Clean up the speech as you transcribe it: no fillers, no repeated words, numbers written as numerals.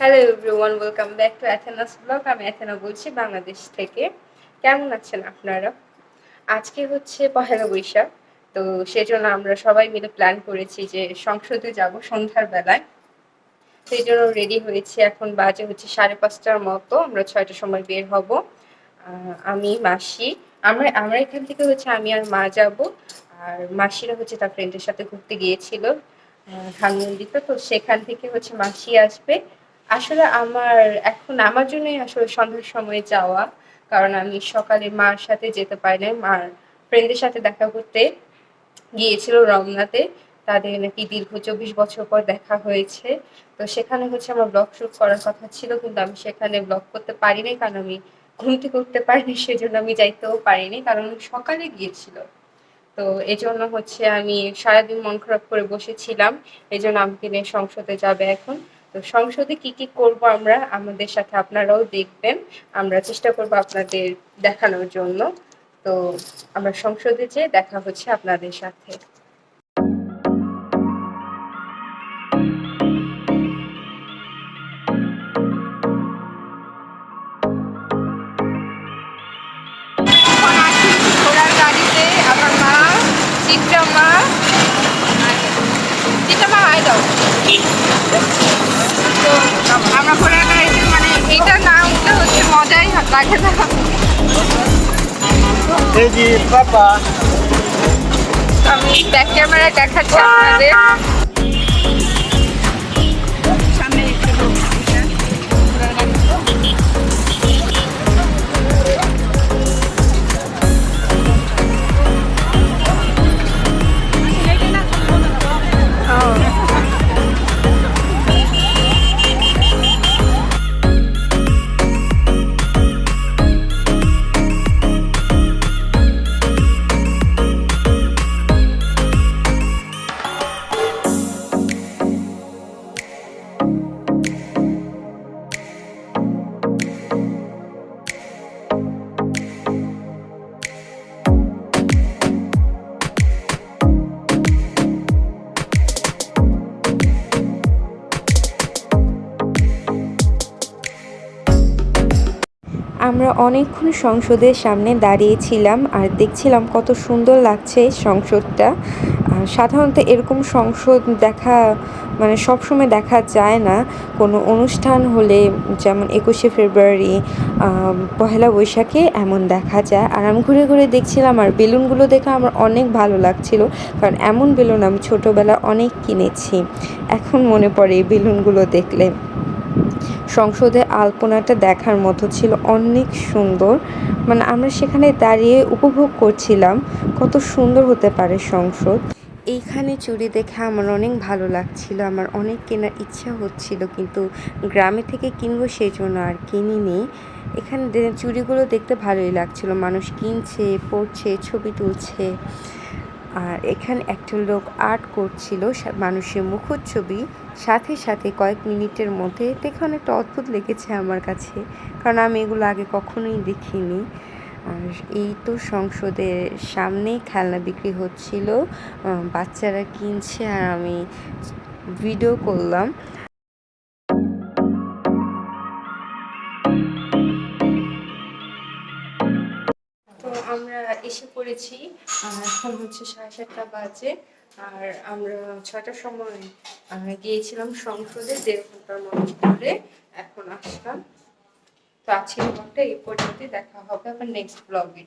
Hello everyone, welcome back to Athena's blog. আমি Athena বলছি, বাংলাদেশ থেকে। কেমন আছেন আপনারা? আজকে হচ্ছে পহেলা বৈশাখ, তো সেজন্য আমরা সবাই মিলে প্ল্যান করেছি যে সংসদে যাব সন্ধ্যার বেলায়। সেই জন্য রেডি হয়েছি। এখন বাজে হচ্ছে 5:30টার মতো, আমরা 6টার সময় বের হব। আমি মাসি, আমরা এখান থেকে হচ্ছে আমি আর মা যাব। আর মাসিরা হচ্ছে তার ফ্রেন্ডের সাথে ঘুরতে গিয়েছিল ধানমন্ডিতে, তো সেখান থেকে হচ্ছে মাসি আসবে। আসলে আমার জন্যই আসলে সন্ধ্যার সময় যাওয়া, কারণ আমি সকালে মার সাথে যেতে পারি না। মার ফ্রেন্ডের সাথে দেখা করতে গিয়েছিল রমনাতে। তাদের নাকি দীর্ঘ 24 বছর পর দেখা হয়েছে। তো সেখানে হচ্ছে আমার ব্লগ শুট করার কথা ছিল, কিন্তু আমি সেখানে ব্লগ করতে পারিনি, কারণ আমি ঘুমটি করতে পারিনি। সেজন্য আমি যাইতেও পারিনি, কারণ সকালে গিয়েছিল। তো এজন্য হচ্ছে আমি সারাদিন মন খারাপ করে বসেছিলাম। এজন্য আমাকে নিয়ে সংসদে যাবে এখন। তো সংসদে কি কি করব আমরা, আমাদের সাথে আপনারাও দেখবেন। আমরা চেষ্টা করব আপনাদের দেখানোর জন্য। তো আমরা সংসদে যেয়ে দেখা হচ্ছে আপনাদের সাথে। এখন আছি ঘোড়ার গাড়িতে, আমার মা, চিত্রা মা, চিত্রা মা আয় দাও। তো আমরা ঘোড়ার গাড়িতে, মানে এটা না উঠলে হচ্ছে মজাই লাগে না। এই যে পাপা আমি ব্যাক ক্যামেরায় দেখাচ্ছি আপনাদের। আমরা অনেকক্ষণ সংসদের সামনে দাঁড়িয়েছিলাম আর দেখছিলাম কত সুন্দর লাগছে সংসদটা। সাধারণত এরকম সংসদ দেখা মানে সবসময় দেখা যায় না। কোনো অনুষ্ঠান হলে, যেমন 21শে ফেব্রুয়ারি, পহেলা বৈশাখে এমন দেখা যায়। আর আমি ঘুরে ঘুরে দেখছিলাম, আর বেলুনগুলো দেখে আমার অনেক ভালো লাগছিল, কারণ এমন বেলুন আমি ছোটোবেলায় অনেক কিনেছি। এখন মনে পড়ে এই বেলুনগুলো দেখলে। সংসদে আলপনাটা দেখার মতো ছিল, অনেক সুন্দর। মানে আমরা সেখানে দাঁড়িয়ে উপভোগ করছিলাম কত সুন্দর হতে পারে সংসদ। এইখানে চুড়ি দেখে আমার অনেক ভালো লাগছিল, আমার অনেক কেনার ইচ্ছা হচ্ছিল, কিন্তু গ্রামে থেকে কিনবো সেই জন্য আর কিনিনি। এখানে চুড়িগুলো দেখতে ভালোই লাগছিল, মানুষ কিনছে, পরছে, ছবি তুলছে। আর এখানে একটা লোক আর্ট করছিল মানুষের মুখচ্ছবি, সাথে সাথে কয়েক মিনিটের মধ্যে। দেখে অনেকটা অদ্ভুত লেগেছে আমার কাছে, কারণ আমি এগুলো আগে কখনোই দেখিনি। আর এই তো সংসদের সামনে খেলনা বিক্রি হচ্ছিল, বাচ্চারা কিনছে আর আমি ভিডিও করলাম। তো আমরা এসে পড়েছি, এখন হচ্ছে 7:30 বাজে। আর আমরা 6টার সময় গিয়েছিলাম সংসদে, 1.5 ঘন্টার মতো ধরে এখন আসলাম। তো আজকের ব্লগটা এই পর্যন্তই, দেখা হবে আবার নেক্সট ব্লগে।